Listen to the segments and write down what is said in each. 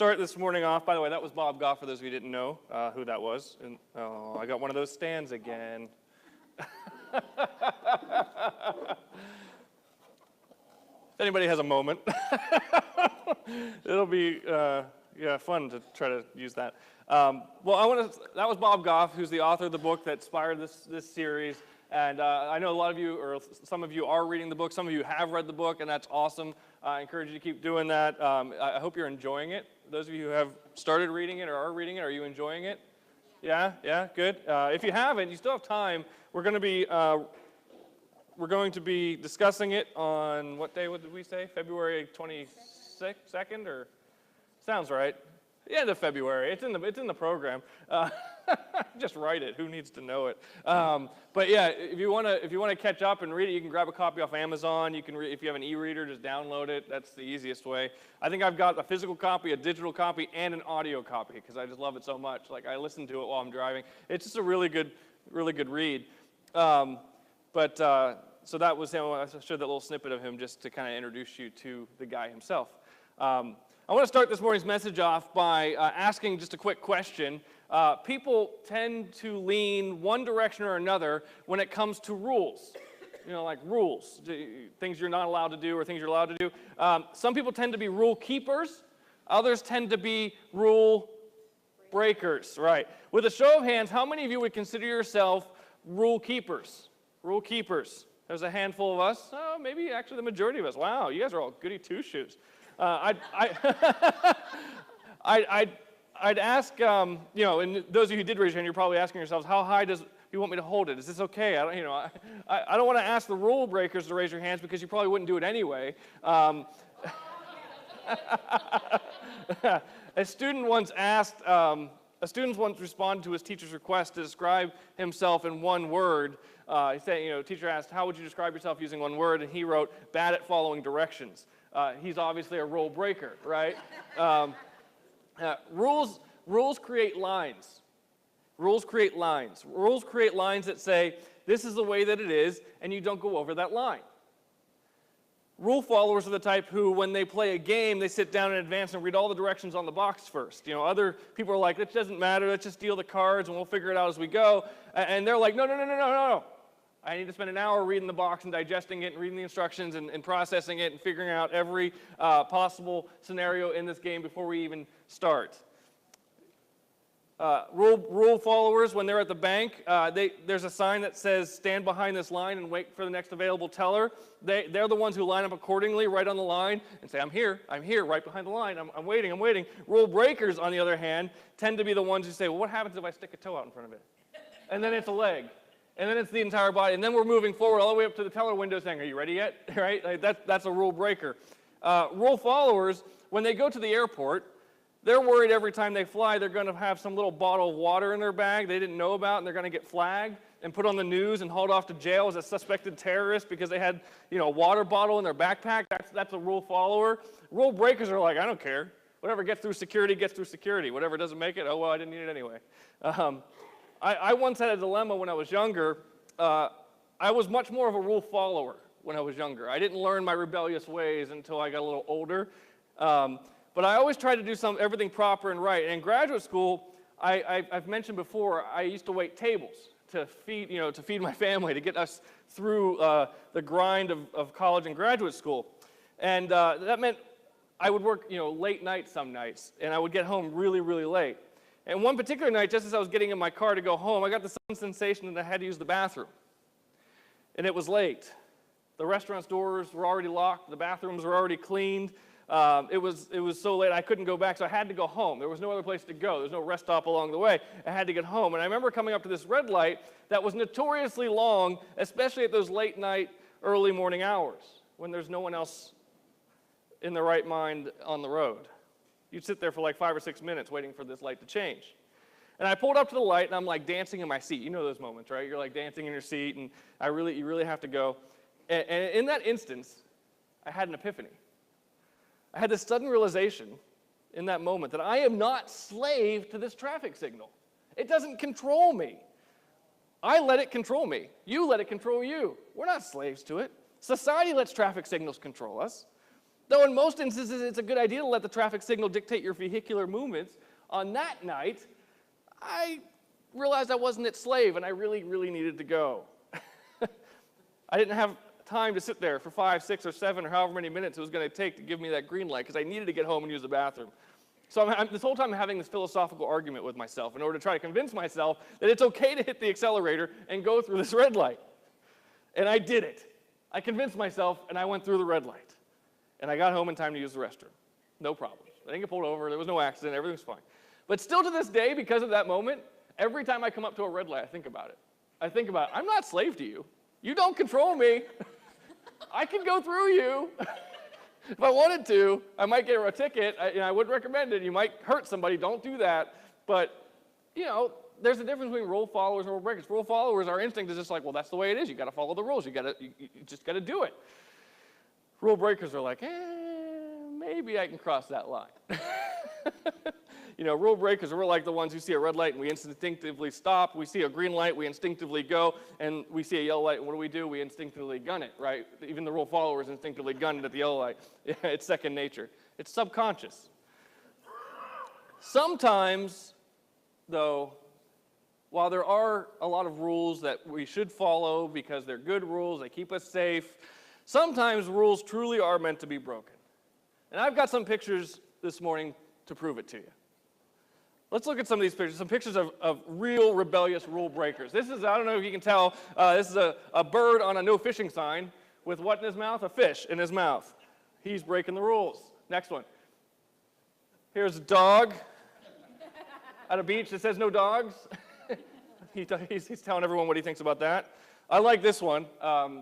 start this morning off. By the way, that was Bob Goff, for those of you who didn't know who that was. And, oh, I got one of those stands again. If anybody has a moment, it'll be fun to try to use that. That was Bob Goff, who's the author of the book that inspired this series. And I know a lot of you, or some of you, are reading the book. Some of you have read the book, and that's awesome. I encourage you to keep doing that. I hope you're enjoying it. Those of you who have started reading it or are reading it, are you enjoying it? Yeah, good. If you haven't, you still have time. We're going to be discussing it on what day? What did we say? February 22nd, or sounds right. The end of February. It's in the program. Just write it. Who needs to know it? But yeah, if you want to catch up and read it, you can grab a copy off Amazon. You can if you have an e-reader, just download it. That's the easiest way. I think I've got a physical copy, a digital copy, and an audio copy because I just love it so much. Like I listen to it while I'm driving. It's just a really good read. So that was him. I showed that little snippet of him just to kind of introduce you to the guy himself. I want to start this morning's message off by asking just a quick question. People tend to lean one direction or another when it comes to rules. You know, like rules, things you're not allowed to do or things you're allowed to do. Some people tend to be rule keepers. Others tend to be rule breakers, right? With a show of hands, how many of you would consider yourself rule keepers? Rule keepers. There's a handful of us. Oh, maybe actually the majority of us. Wow, you guys are all goody two-shoes. I'd ask, and those of you who did raise your hand, you're probably asking yourselves, how high does you want me to hold it? Is this okay? I don't want to ask the rule breakers to raise your hands because you probably wouldn't do it anyway. A student once responded to his teacher's request to describe himself in one word. He said, teacher asked, how would you describe yourself using one word? And he wrote, bad at following directions. He's obviously a rule breaker, right? Rules create lines. Rules create lines. Rules create lines that say, this is the way that it is, and you don't go over that line. Rule followers are the type who, when they play a game, they sit down in advance and read all the directions on the box first. Other people are like, it doesn't matter, let's just deal the cards and we'll figure it out as we go. And they're like, no. I need to spend an hour reading the box and digesting it and reading the instructions and processing it and figuring out every possible scenario in this game before we even start. Rule followers, when they're at the bank, there's a sign that says, stand behind this line and wait for the next available teller. They're the ones who line up accordingly right on the line and say, I'm here, right behind the line, I'm waiting. Rule breakers, on the other hand, tend to be the ones who say, well, what happens if I stick a toe out in front of it? And then it's a leg. And then it's the entire body. And then we're moving forward all the way up to the teller window saying, are you ready yet? Right? Like that's a rule breaker. Rule followers, when they go to the airport, they're worried every time they fly they're going to have some little bottle of water in their bag they didn't know about, and they're going to get flagged and put on the news and hauled off to jail as a suspected terrorist because they had, a water bottle in their backpack. That's a rule follower. Rule breakers are like, I don't care. Whatever gets through security gets through security. Whatever doesn't make it, oh, well, I didn't need it anyway. I once had a dilemma when I was younger. I was much more of a rule follower when I was younger. I didn't learn my rebellious ways until I got a little older. But I always tried to do everything proper and right. And in graduate school, I've mentioned before, I used to wait tables to feed my family, to get us through the grind of college and graduate school. And that meant I would work late nights some nights, and I would get home really, really late. And one particular night, just as I was getting in my car to go home, I got the sudden sensation that I had to use the bathroom. And it was late. The restaurant's doors were already locked. The bathrooms were already cleaned. It was so late I couldn't go back, so I had to go home. There was no other place to go. There was no rest stop along the way. I had to get home. And I remember coming up to this red light that was notoriously long, especially at those late night, early morning hours when there's no one else in their right mind on the road. You'd sit there for like 5 or 6 minutes waiting for this light to change. And I pulled up to the light, and I'm like dancing in my seat. You know those moments, right? You're like dancing in your seat, and you really have to go. And in that instance, I had an epiphany. I had this sudden realization in that moment that I am not slave to this traffic signal. It doesn't control me. I let it control me. You let it control you. We're not slaves to it. Society lets traffic signals control us. Though in most instances, it's a good idea to let the traffic signal dictate your vehicular movements. On that night, I realized I wasn't its slave, and I really, really needed to go. I didn't have time to sit there for 5, 6, or 7, or however many minutes it was going to take to give me that green light, because I needed to get home and use the bathroom. So this whole time I'm having this philosophical argument with myself in order to try to convince myself that it's okay to hit the accelerator and go through this red light. And I did it. I convinced myself, and I went through the red light. And I got home in time to use the restroom. No problems. I didn't get pulled over. There was no accident. Everything was fine. But still to this day, because of that moment, every time I come up to a red light, I think about it. I think about, I'm not a slave to you. You don't control me. I can go through you. If I wanted to, I might get a ticket. I wouldn't recommend it. You might hurt somebody. Don't do that. But, there's a difference between rule followers and rule breakers. Rule followers, our instinct is just like, well, that's the way it is. You got to follow the rules. You just got to do it. Rule breakers are like, maybe I can cross that line. Rule breakers, we're like the ones who see a red light and we instinctively stop. We see a green light, we instinctively go. And we see a yellow light, and what do? We instinctively gun it, right? Even the rule followers instinctively gun it at the yellow light. It's second nature. It's subconscious. Sometimes, though, while there are a lot of rules that we should follow because they're good rules, they keep us safe, sometimes rules truly are meant to be broken. And I've got some pictures this morning to prove it to you. Let's look at some of these pictures, some pictures of real rebellious rule breakers. This is, I don't know if you can tell, this is a bird on a no fishing sign with what in his mouth? A fish in his mouth. He's breaking the rules. Next one. Here's a dog at a beach that says no dogs. He's telling everyone what he thinks about that. I like this one.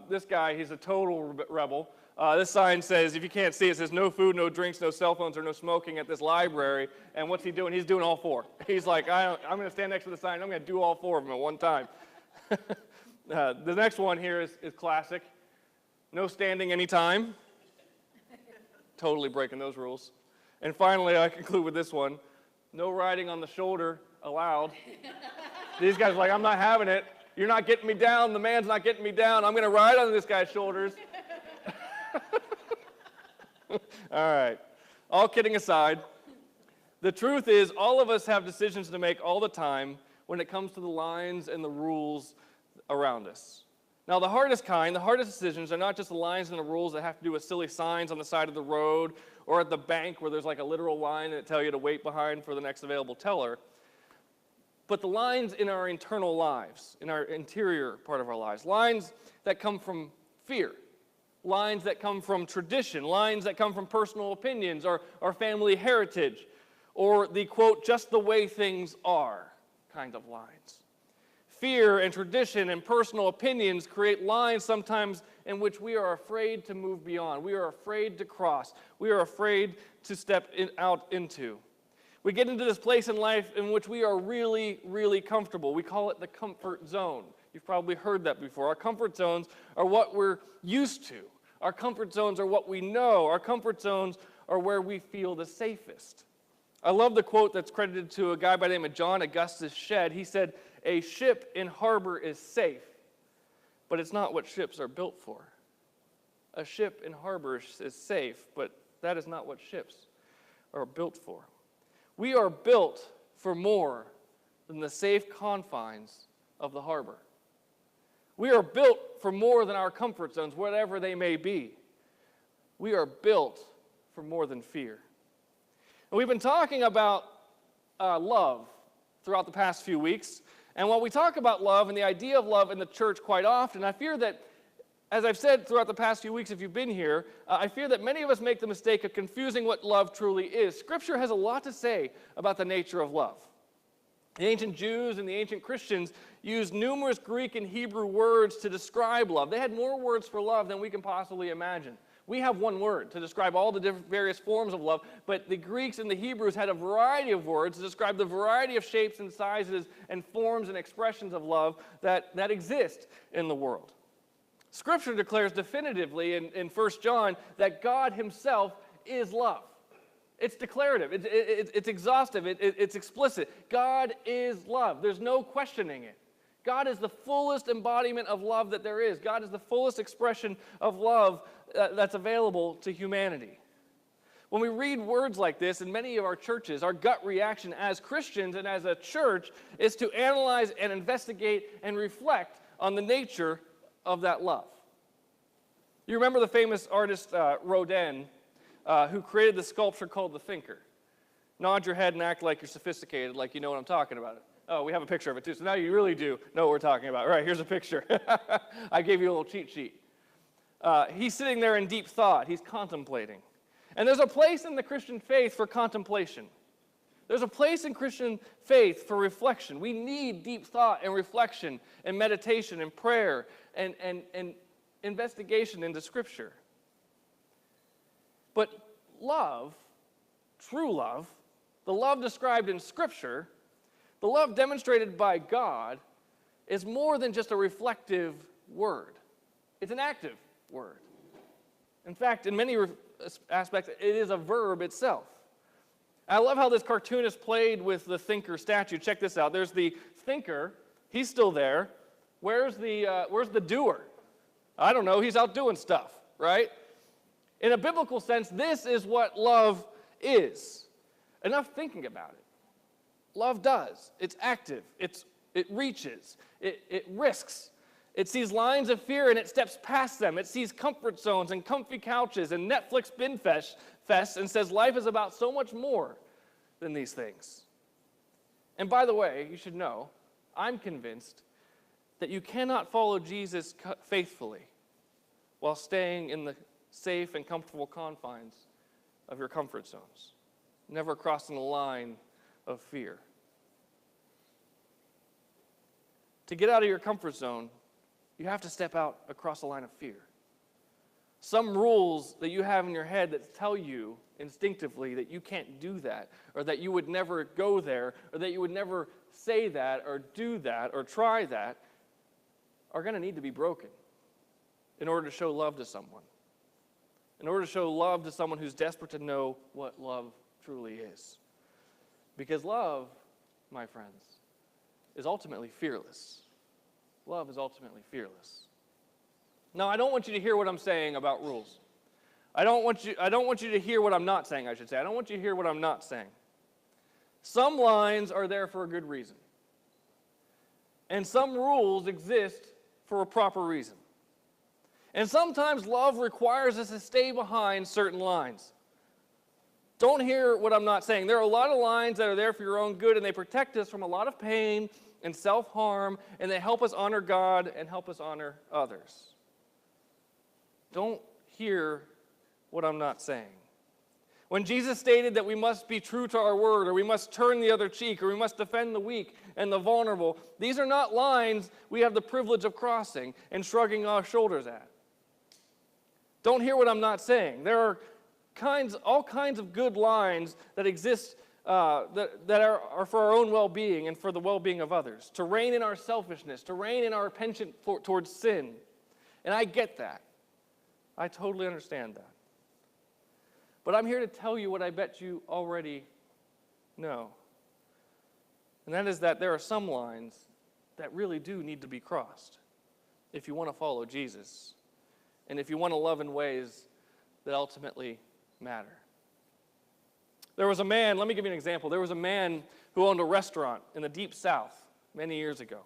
This guy, he's a total rebel. This sign says, if you can't see, it says no food, no drinks, no cell phones, or no smoking at this library. And what's he doing? He's doing all 4. He's like, I'm going to stand next to the sign. I'm going to do all 4 of them at one time. The next one here is classic. No standing anytime. Totally breaking those rules. And finally, I conclude with this one. No riding on the shoulder allowed. These guys are like, I'm not having it. You're not getting me down. The man's not getting me down. I'm going to ride on this guy's shoulders. All right. All kidding aside, the truth is all of us have decisions to make all the time when it comes to the lines and the rules around us. Now, the hardest decisions are not just the lines and the rules that have to do with silly signs on the side of the road or at the bank where there's like a literal line that tell you to wait behind for the next available teller, but the lines in our internal lives, in our interior part of our lives, lines that come from fear. Lines that come from tradition, lines that come from personal opinions or family heritage, or the, quote, just the way things are kind of lines. Fear and tradition and personal opinions create lines sometimes in which we are afraid to move beyond. We are afraid to cross. We are afraid to step out into. We get into this place in life in which we are really, really comfortable. We call it the comfort zone. You've probably heard that before. Our comfort zones are what we're used to. Our comfort zones are what we know. Our comfort zones are where we feel the safest. I love the quote that's credited to a guy by the name of John Augustus Shedd. He said, "A ship in harbor is safe, but it's not what ships are built for." A ship in harbor is safe, but that is not what ships are built for. We are built for more than the safe confines of the harbor. We are built for more than our comfort zones, whatever they may be. We are built for more than fear. And we've been talking about love throughout the past few weeks. And while we talk about love and the idea of love in the church quite often, I fear that, as I've said throughout the past few weeks if you've been here, I fear that many of us make the mistake of confusing what love truly is. Scripture has a lot to say about the nature of love. The ancient Jews and the ancient Christians used numerous Greek and Hebrew words to describe love. They had more words for love than we can possibly imagine. We have one word to describe all the different various forms of love, but the Greeks and the Hebrews had a variety of words to describe the variety of shapes and sizes and forms and expressions of love that exist in the world. Scripture declares definitively in 1 John that God himself is love. It's declarative, it's exhaustive, it's explicit. God is love. There's no questioning it. God is the fullest embodiment of love that there is. God is the fullest expression of love that's available to humanity. When we read words like this in many of our churches, our gut reaction as Christians and as a church is to analyze and investigate and reflect on the nature of that love. You remember the famous artist Rodin, who created the sculpture called The Thinker. Nod your head and act like you're sophisticated, like you know what I'm talking about. Oh, we have a picture of it too, so now you really do know what we're talking about. All right, here's a picture. I gave you a little cheat sheet. He's sitting there in deep thought. He's contemplating. And there's a place in the Christian faith for contemplation. There's a place in Christian faith for reflection. We need deep thought and reflection and meditation and prayer and investigation into Scripture. But love, true love, the love described in Scripture, the love demonstrated by God, is more than just a reflective word. It's an active word. In fact, in many aspects, it is a verb itself. I love how this cartoonist played with the thinker statue. Check this out. There's the thinker. He's still there. Where's the doer? I don't know. He's out doing stuff, right? In a biblical sense, this is what love is. Enough thinking about it. Love does. It's active. It reaches. It risks. It sees lines of fear and it steps past them. It sees comfort zones and comfy couches and Netflix bin fests and says life is about so much more than these things. And by the way, you should know, I'm convinced that you cannot follow Jesus faithfully while staying in the safe and comfortable confines of your comfort zones, never crossing the line of fear. To get out of your comfort zone, you have to step out across the line of fear. Some rules that you have in your head that tell you instinctively that you can't do that, or that you would never go there, or that you would never say that, or do that, or try that, are going to need to be broken in order to show love to someone. In order to show love to someone who's desperate to know what love truly is. Because love, my friends, is ultimately fearless. Love is ultimately fearless. Now, I don't want you to hear what I'm saying about rules. I don't want you to hear what I'm not saying, I should say. I don't want you to hear what I'm not saying. Some lines are there for a good reason. And some rules exist for a proper reason. And sometimes love requires us to stay behind certain lines. Don't hear what I'm not saying. There are a lot of lines that are there for your own good, and they protect us from a lot of pain and self-harm, and they help us honor God and help us honor others. Don't hear what I'm not saying. When Jesus stated that we must be true to our word, or we must turn the other cheek, or we must defend the weak and the vulnerable, these are not lines we have the privilege of crossing and shrugging our shoulders at. Don't hear what I'm not saying. There are all kinds of good lines that exist that are for our own well-being and for the well-being of others. To rein in our selfishness, to rein in our penchant towards sin. And I get that. I totally understand that. But I'm here to tell you what I bet you already know. And that is that there are some lines that really do need to be crossed if you want to follow Jesus and if you want to love in ways that ultimately matter. There was a man, let me give you an example. There was a man who owned a restaurant in the Deep South many years ago.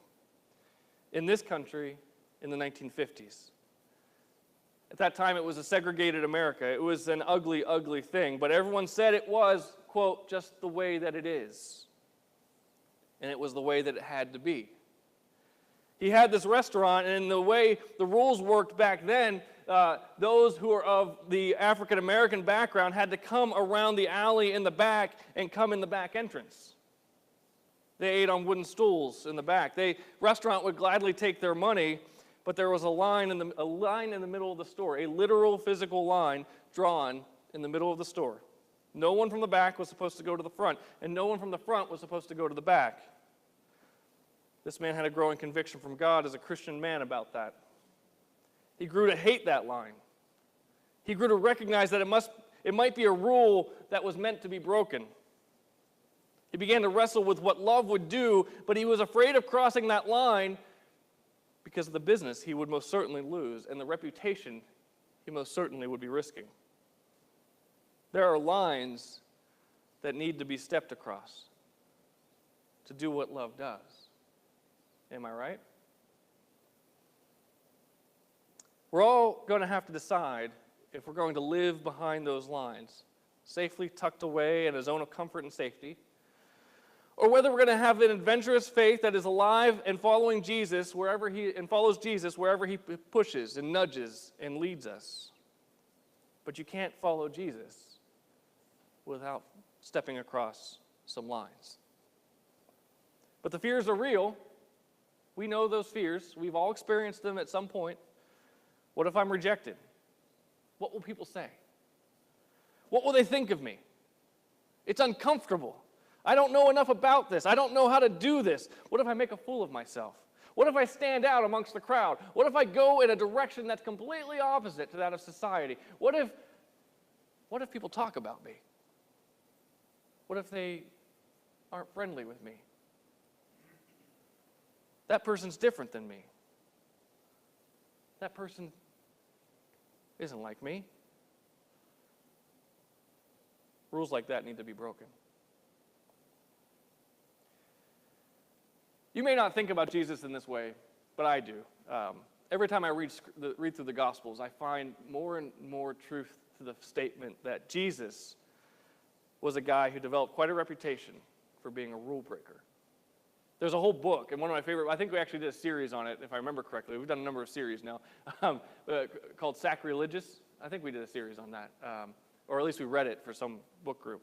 In this country, in the 1950s. At that time, it was a segregated America. It was an ugly, ugly thing. But everyone said it was, quote, just the way that it is. And it was the way that it had to be. He had this restaurant, and the way the rules worked back then, those who are of the African-American background had to come around the alley in the back and come in the back entrance. They ate on wooden stools in the back. The restaurant would gladly take their money, but there was a line in the middle of the store, a literal physical line drawn in the middle of the store. No one from the back was supposed to go to the front, and no one from the front was supposed to go to the back. This man had a growing conviction from God as a Christian man about that. He grew to hate that line. He grew to recognize that it might be a rule that was meant to be broken. He began to wrestle with what love would do, but he was afraid of crossing that line because of the business he would most certainly lose and the reputation he most certainly would be risking. There are lines that need to be stepped across to do what love does. Am I right? We're all going to have to decide if we're going to live behind those lines, safely tucked away in a zone of comfort and safety, or whether we're going to have an adventurous faith that is alive and following Jesus follows Jesus wherever he pushes and nudges and leads us. But you can't follow Jesus without stepping across some lines. But the fears are real. We know those fears. We've all experienced them at some point. What if I'm rejected? What will people say? What will they think of me? It's uncomfortable. I don't know enough about this. I don't know how to do this. What if I make a fool of myself? What if I stand out amongst the crowd? What if I go in a direction that's completely opposite to that of society? What if people talk about me? What if they aren't friendly with me? That person's different than me. That person isn't like me. Rules like that need to be broken. You may not think about Jesus in this way, but I do. Every time I read through the Gospels, I find more and more truth to the statement that Jesus was a guy who developed quite a reputation for being a rule breaker. There's a whole book, and one of my favorite, I think we actually did a series on it, if I remember correctly. We've done a number of series now, called Sacrilegious. I think we did a series on that, or at least we read it for some book group.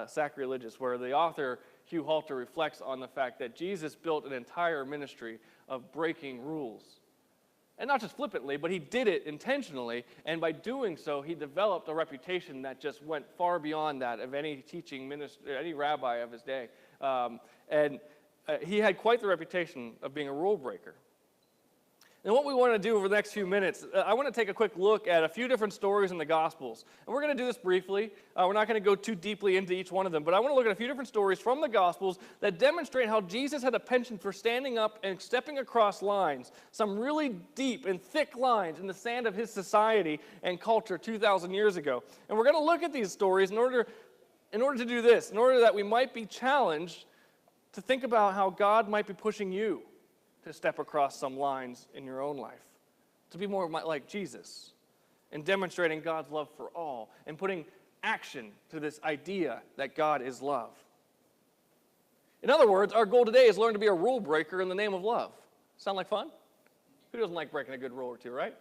Sacrilegious, where the author, Hugh Halter, reflects on the fact that Jesus built an entire ministry of breaking rules. And not just flippantly, but he did it intentionally, and by doing so, he developed a reputation that just went far beyond that of any teaching minister, any rabbi of his day. He had quite the reputation of being a rule breaker. And what we want to do over the next few minutes, I want to take a quick look at a few different stories in the Gospels. And we're going to do this briefly. We're not going to go too deeply into each one of them, but I want to look at a few different stories from the Gospels that demonstrate how Jesus had a penchant for standing up and stepping across lines, some really deep and thick lines in the sand of his society and culture 2,000 years ago. And we're going to look at these stories in order to do this, in order that we might be challenged to think about how God might be pushing you to step across some lines in your own life, to be more like Jesus, and demonstrating God's love for all, and putting action to this idea that God is love. In other words, our goal today is learn to be a rule breaker in the name of love. Sound like fun? Who doesn't like breaking a good rule or two, right?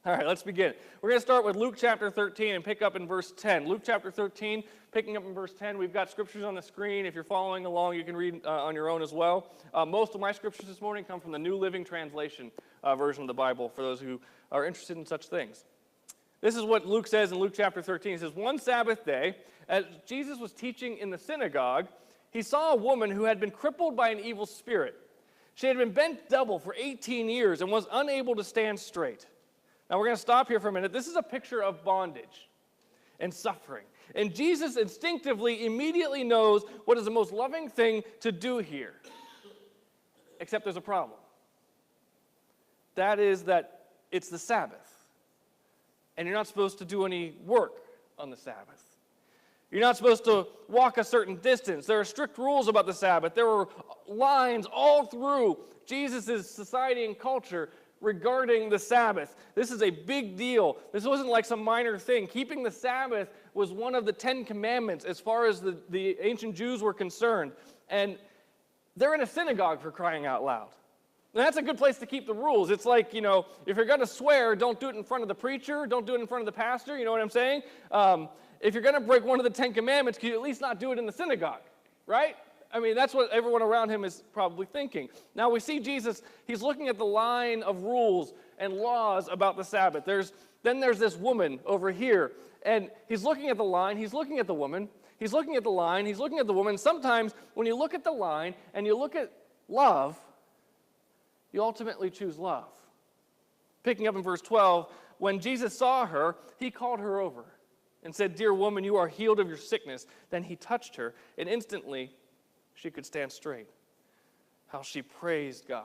All right, let's begin. We're going to start with Luke chapter 13 and pick up in verse 10. Luke chapter 13, picking up in verse 10. We've got scriptures on the screen. If you're following along, you can read on your own as well. Most of my scriptures this morning come from the New Living Translation version of the Bible for those who are interested in such things. This is what Luke says in Luke chapter 13. He says, "One Sabbath day, as Jesus was teaching in the synagogue, he saw a woman who had been crippled by an evil spirit. She had been bent double for 18 years and was unable to stand straight." Now we're going to stop here for a minute. This is a picture of bondage and suffering. And Jesus instinctively, immediately knows what is the most loving thing to do here. Except there's a problem. That is that it's the Sabbath. And you're not supposed to do any work on the Sabbath. You're not supposed to walk a certain distance. There are strict rules about the Sabbath. There were lines all through Jesus' society and culture regarding the Sabbath. This is a big deal. This wasn't like some minor thing. Keeping the Sabbath was one of the 10 commandments as far as the ancient Jews were concerned. And they're in a synagogue, for crying out loud. And that's a good place to keep the rules. It's like, if you're going to swear, don't do it in front of the preacher, don't do it in front of the pastor, you know what I'm saying? If you're going to break one of the 10 commandments, can you at least not do it in the synagogue, right? I mean, that's what everyone around him is probably thinking. Now we see Jesus, he's looking at the line of rules and laws about the Sabbath. Then there's this woman over here, and he's looking at the line, he's looking at the woman, he's looking at the line, he's looking at the woman. Sometimes when you look at the line and you look at love, you ultimately choose love. Picking up in verse 12, when Jesus saw her, he called her over and said, "Dear woman, you are healed of your sickness." Then he touched her, and instantly she could stand straight. How she praised God.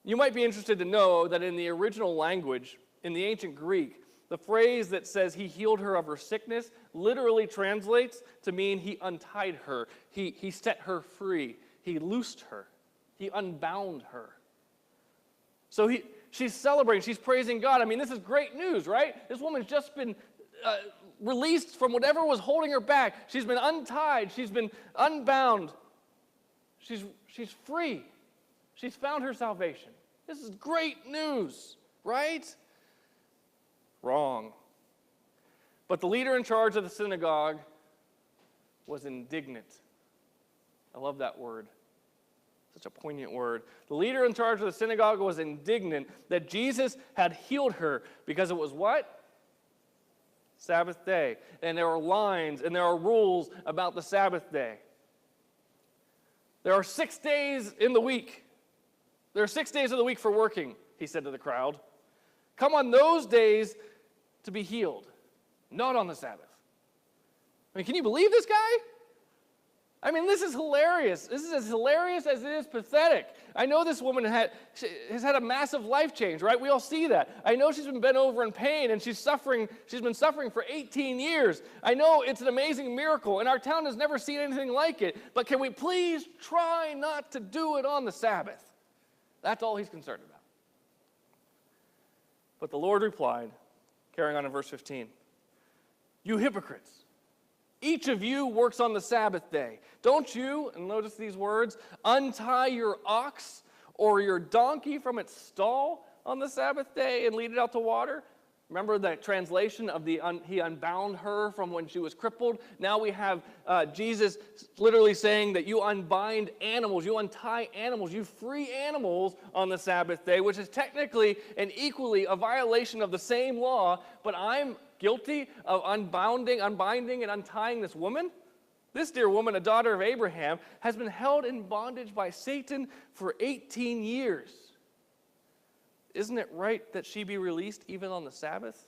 You might be interested to know that in the original language, in the ancient Greek, The phrase that says he healed her of her sickness literally translates to mean he untied her. He set her free. He loosed her. He unbound her. So she's celebrating. She's praising God. I mean, this is great news, right? This woman's just been released from whatever was holding her back. She's been untied. She's been unbound. She's free. She's found her salvation. This is great news, right? Wrong. But the leader in charge of the synagogue was indignant. I love that word. Such a poignant word. The leader in charge of the synagogue was indignant that Jesus had healed her because it was what? Sabbath day. And there are lines and there are rules about the Sabbath day. There are 6 days in the week. There are 6 days of the week for working, he said to the crowd. Come on those days to be healed, not on the Sabbath. I mean, can you believe this guy? I mean, this is hilarious. This is as hilarious as it is pathetic. I know this woman has had a massive life change, right? We all see that. I know she's been bent over in pain and she's been suffering for 18 years. I know it's an amazing miracle and our town has never seen anything like it, but can we please try not to do it on the Sabbath? That's all he's concerned about. But the Lord replied, carrying on in verse 15, you hypocrites. Each of you works on the Sabbath day. Don't you, and notice these words, untie your ox or your donkey from its stall on the Sabbath day and lead it out to water? Remember the translation of he unbound her from when she was crippled? Now we have Jesus literally saying that you unbind animals, you untie animals, you free animals on the Sabbath day, which is technically and equally a violation of the same law, but I'm guilty of unbinding and untying this woman? This dear woman, a daughter of Abraham, has been held in bondage by Satan for 18 years. Isn't it right that she be released even on the Sabbath?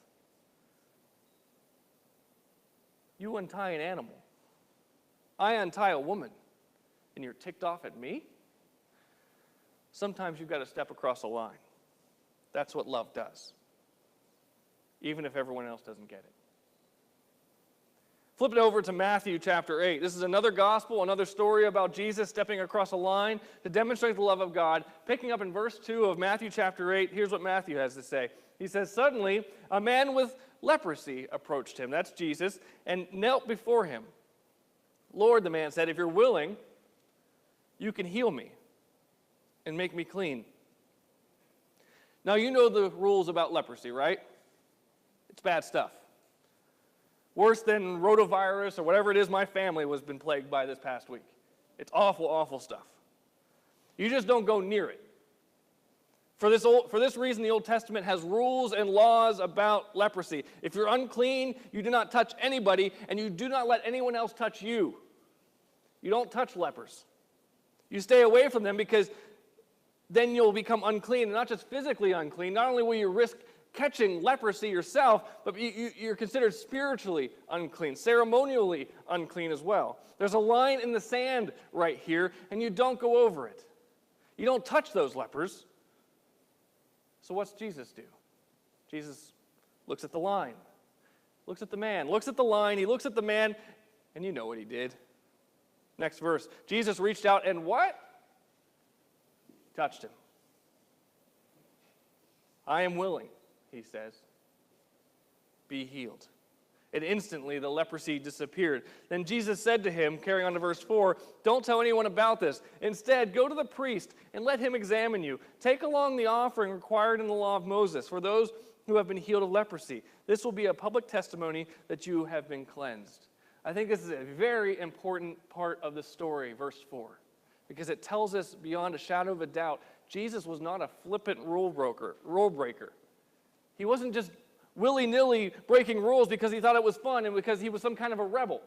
You untie an animal. I untie a woman, and you're ticked off at me? Sometimes you've got to step across a line. That's what love does, even if everyone else doesn't get it. Flip it over to Matthew chapter 8. This is another gospel, another story about Jesus stepping across a line to demonstrate the love of God. Picking up in verse 2 of Matthew chapter 8, here's what Matthew has to say. He says, suddenly a man with leprosy approached him, that's Jesus, and knelt before him. Lord, the man said, if you're willing, you can heal me and make me clean. Now you know the rules about leprosy, right? It's bad stuff. Worse than rotavirus or whatever it is my family has been plagued by this past week. It's awful, awful stuff. You just don't go near it. For this reason, the Old Testament has rules and laws about leprosy. If you're unclean, you do not touch anybody, and you do not let anyone else touch you. You don't touch lepers. You stay away from them because then you'll become unclean, and not just physically unclean. Not only will you risk catching leprosy yourself, but you're considered spiritually unclean, ceremonially unclean as well. There's a line in the sand right here, and you don't go over it. You don't touch those lepers. So what's Jesus do? Jesus looks at the line, looks at the man, looks at the line, he looks at the man, and you know what he did. Next verse. Jesus reached out and what? Touched him. I am willing, he says, be healed. And instantly the leprosy disappeared. Then Jesus said to him, carrying on to verse 4, don't tell anyone about this. Instead, go to the priest and let him examine you. Take along the offering required in the law of Moses for those who have been healed of leprosy. This will be a public testimony that you have been cleansed. I think this is a very important part of the story, verse 4, because it tells us beyond a shadow of a doubt, Jesus was not a flippant rule breaker. He wasn't just willy-nilly breaking rules because he thought it was fun and because he was some kind of a rebel.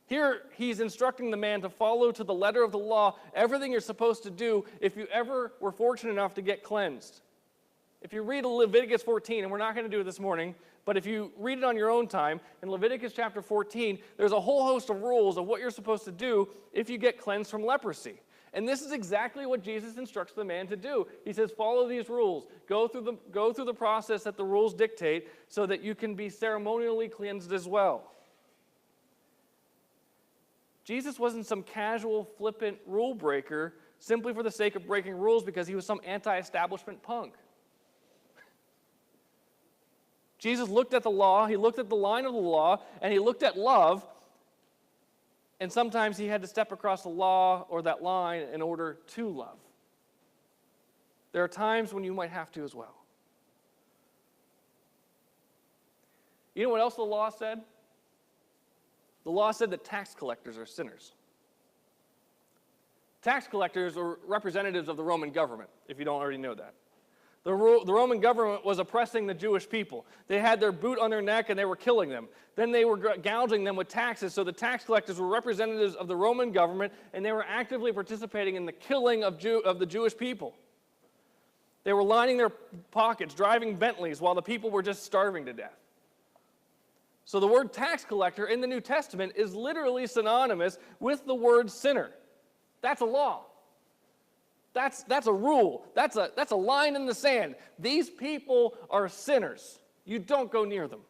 Here, he's instructing the man to follow to the letter of the law everything you're supposed to do if you ever were fortunate enough to get cleansed. If you read Leviticus 14, and we're not going to do it this morning, but if you read it on your own time, in Leviticus chapter 14, there's a whole host of rules of what you're supposed to do if you get cleansed from leprosy. And this is exactly what Jesus instructs the man to do. He says, follow these rules. Go through the process that the rules dictate so that you can be ceremonially cleansed as well. Jesus wasn't some casual, flippant rule breaker simply for the sake of breaking rules because he was some anti-establishment punk. Jesus looked at the law, he looked at the line of the law, and he looked at love, and sometimes he had to step across the law or that line in order to love. There are times when you might have to as well. You know what else the law said? The law said that tax collectors are sinners. Tax collectors are representatives of the Roman government, if you don't already know that. The Roman government was oppressing the Jewish people. They had their boot on their neck and they were killing them. Then they were gouging them with taxes, so the tax collectors were representatives of the Roman government and they were actively participating in the killing of the Jewish people. They were lining their pockets, driving Bentleys while the people were just starving to death. So the word tax collector in the New Testament is literally synonymous with the word sinner. That's a law. That's a rule. That's a line in the sand. These people are sinners. You don't go near them.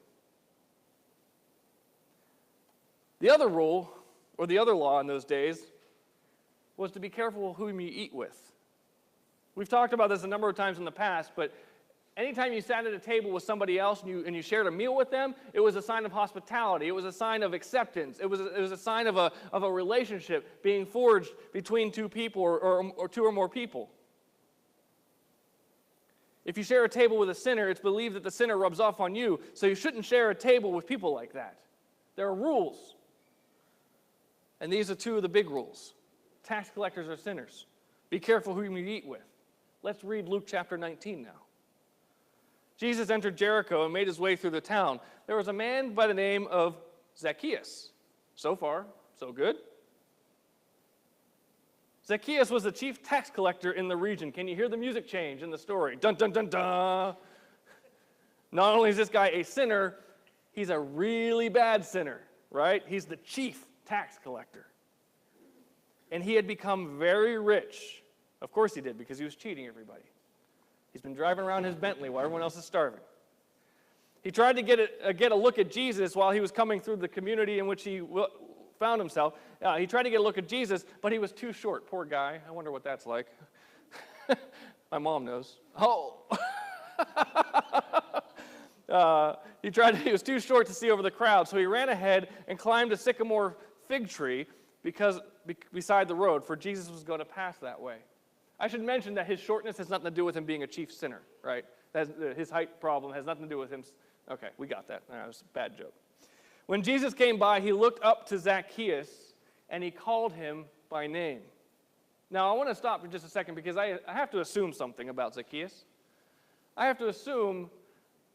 The other rule, or the other law in those days, was to be careful whom you eat with. We've talked about this a number of times in the past, but anytime you sat at a table with somebody else and you shared a meal with them, it was a sign of hospitality. It was a sign of acceptance. It was a sign of a relationship being forged between two people or two or more people. If you share a table with a sinner, it's believed that the sinner rubs off on you, so you shouldn't share a table with people like that. There are rules. And these are two of the big rules. Tax collectors are sinners. Be careful who you eat with. Let's read Luke chapter 19 now. Jesus entered Jericho and made his way through the town. There was a man by the name of Zacchaeus. So far, so good. Zacchaeus was the chief tax collector in the region. Can you hear the music change in the story? Dun, dun, dun, dun. Not only is this guy a sinner, he's a really bad sinner, right? He's the chief tax collector. And he had become very rich. Of course he did, because he was cheating everybody. He's been driving around his Bentley while everyone else is starving. He tried to get a look at Jesus while he was coming through the community in which he found himself. He tried to get a look at Jesus, but he was too short. Poor guy. I wonder what that's like. My mom knows. Oh. He was too short to see over the crowd, so he ran ahead and climbed a sycamore fig tree beside the road, for Jesus was going to pass that way. I should mention that his shortness has nothing to do with him being a chief sinner, right? His height problem has nothing to do with him. Okay, we got that. That was a bad joke. When Jesus came by, he looked up to Zacchaeus, and he called him by name. Now, I want to stop for just a second because I have to assume something about Zacchaeus. I have to assume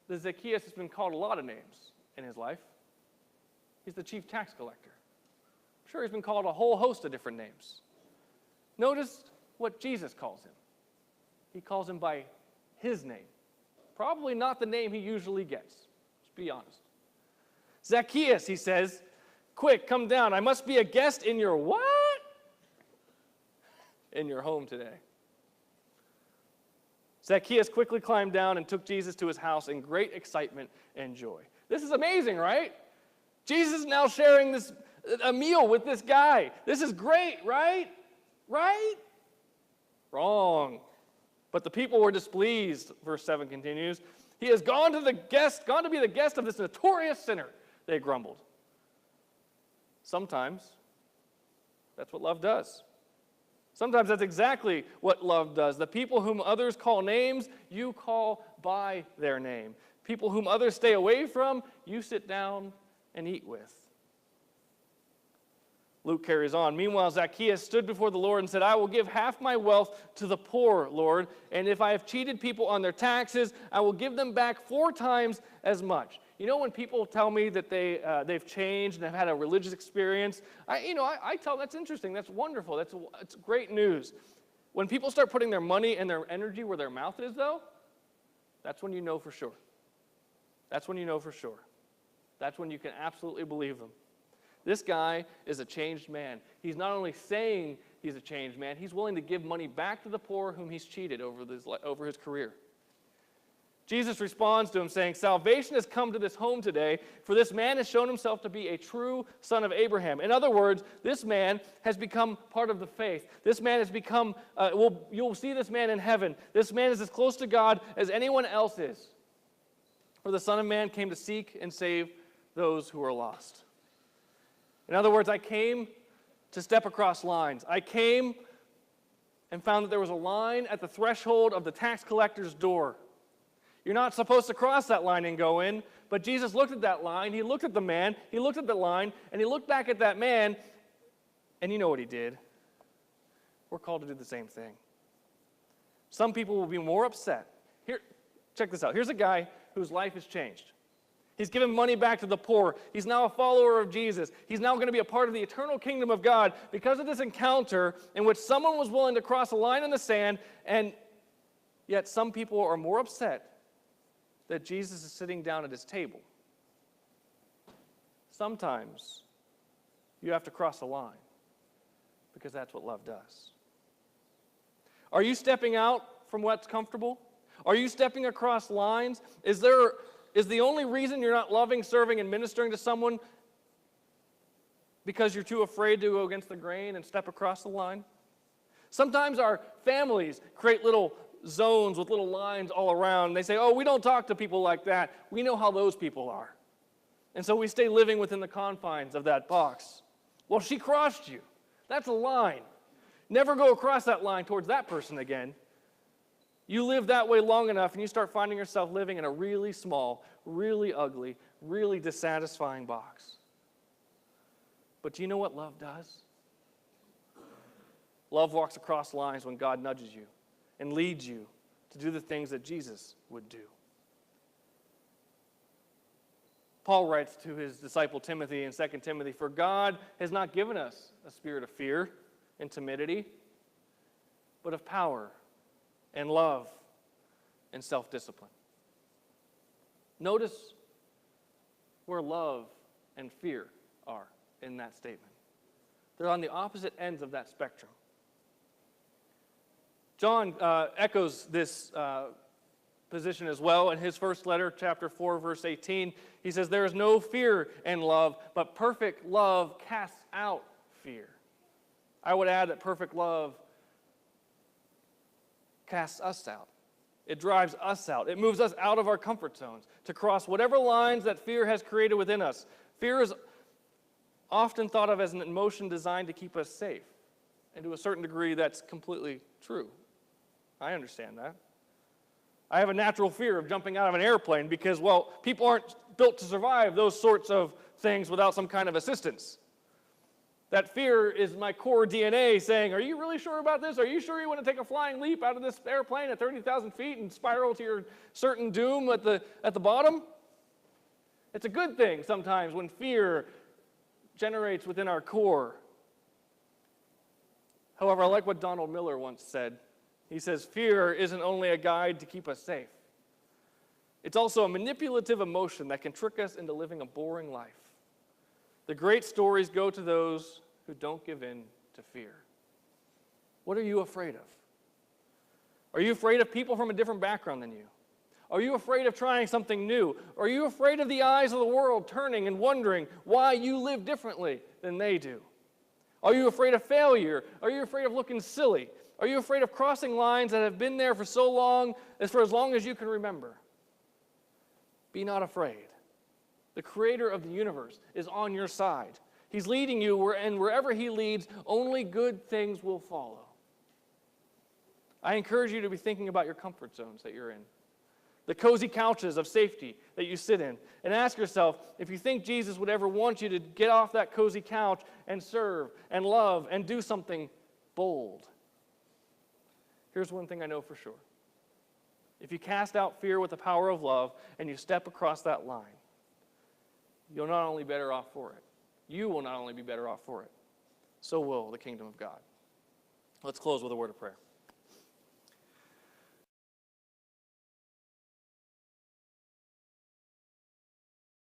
that Zacchaeus has been called a lot of names in his life. He's the chief tax collector. I'm sure he's been called a whole host of different names. Notice what Jesus calls him. He calls him by his name. Probably not the name he usually gets. Let's be honest. Zacchaeus, he says, quick, come down. I must be a guest in your what? In your home today. Zacchaeus quickly climbed down and took Jesus to his house in great excitement and joy. This is amazing, right? Jesus is now sharing a meal with this guy. This is great, right? Right? Wrong. But the people were displeased, verse 7 continues. He has gone to be the guest of this notorious sinner, they grumbled. Sometimes that's what love does. Sometimes that's exactly what love does. The people whom others call names, you call by their name. People whom others stay away from, you sit down and eat with. Luke carries on. Meanwhile, Zacchaeus stood before the Lord and said, I will give half my wealth to the poor, Lord, and if I have cheated people on their taxes, I will give them back 4 times as much. You know, when people tell me that they've changed and have had a religious experience, I tell them that's interesting, that's wonderful, that's great news. When people start putting their money and their energy where their mouth is, though, that's when you know for sure. That's when you know for sure. That's when you can absolutely believe them. This guy is a changed man. He's not only saying he's a changed man, he's willing to give money back to the poor whom he's cheated over his career. Jesus responds to him saying, salvation has come to this home today, for this man has shown himself to be a true son of Abraham. In other words, this man has become part of the faith. This man has become, you'll see this man in heaven. This man is as close to God as anyone else is. For the Son of Man came to seek and save those who are lost. In other words, I came to step across lines. I came and found that there was a line at the threshold of the tax collector's door. You're not supposed to cross that line and go in, but Jesus looked at that line, he looked at the man, he looked at the line, and he looked back at that man, and you know what he did. We're called to do the same thing. Some people will be more upset. Here, check this out. Here's a guy whose life has changed. He's given money back to the poor. He's now a follower of Jesus. He's now going to be a part of the eternal kingdom of God because of this encounter in which someone was willing to cross a line in the sand, and yet some people are more upset that Jesus is sitting down at his table. Sometimes you have to cross a line because that's what love does. Are you stepping out from what's comfortable? Are you stepping across lines? Is the only reason you're not loving, serving, and ministering to someone because you're too afraid to go against the grain and step across the line? Sometimes our families create little zones with little lines all around. They say, oh, we don't talk to people like that. We know how those people are. And so we stay living within the confines of that box. Well, she crossed you. That's a line. Never go across that line towards that person again. You live that way long enough and you start finding yourself living in a really small, really ugly, really dissatisfying box. But do you know what love does? Love walks across lines when God nudges you and leads you to do the things that Jesus would do. Paul writes to his disciple Timothy in 2 Timothy, for God has not given us a spirit of fear and timidity, but of power and love and self-discipline. Notice where love and fear are in that statement. They're on the opposite ends of that spectrum. John echoes this position as well in his first letter, chapter 4, verse 18. He says, there is no fear in love, but perfect love casts out fear. I would add that perfect love casts us out. It drives us out. It moves us out of our comfort zones to cross whatever lines that fear has created within us. Fear is often thought of as an emotion designed to keep us safe. And to a certain degree, that's completely true. I understand that. I have a natural fear of jumping out of an airplane because, well, people aren't built to survive those sorts of things without some kind of assistance. That fear is my core DNA saying, are you really sure about this? Are you sure you want to take a flying leap out of this airplane at 30,000 feet and spiral to your certain doom at the bottom? It's a good thing sometimes when fear generates within our core. However, I like what Donald Miller once said. He says, fear isn't only a guide to keep us safe. It's also a manipulative emotion that can trick us into living a boring life. The great stories go to those who don't give in to fear. What are you afraid of? Are you afraid of people from a different background than you? Are you afraid of trying something new? Are you afraid of the eyes of the world turning and wondering why you live differently than they do? Are you afraid of failure? Are you afraid of looking silly? Are you afraid of crossing lines that have been there for so long, as long as you can remember? Be not afraid. The creator of the universe is on your side. He's leading you, and wherever he leads, only good things will follow. I encourage you to be thinking about your comfort zones that you're in, the cozy couches of safety that you sit in, and ask yourself if you think Jesus would ever want you to get off that cozy couch and serve and love and do something bold. Here's one thing I know for sure. If you cast out fear with the power of love and you step across that line, you'll not only be better off for it, you will not only be better off for it, so will the kingdom of God. Let's close with a word of prayer.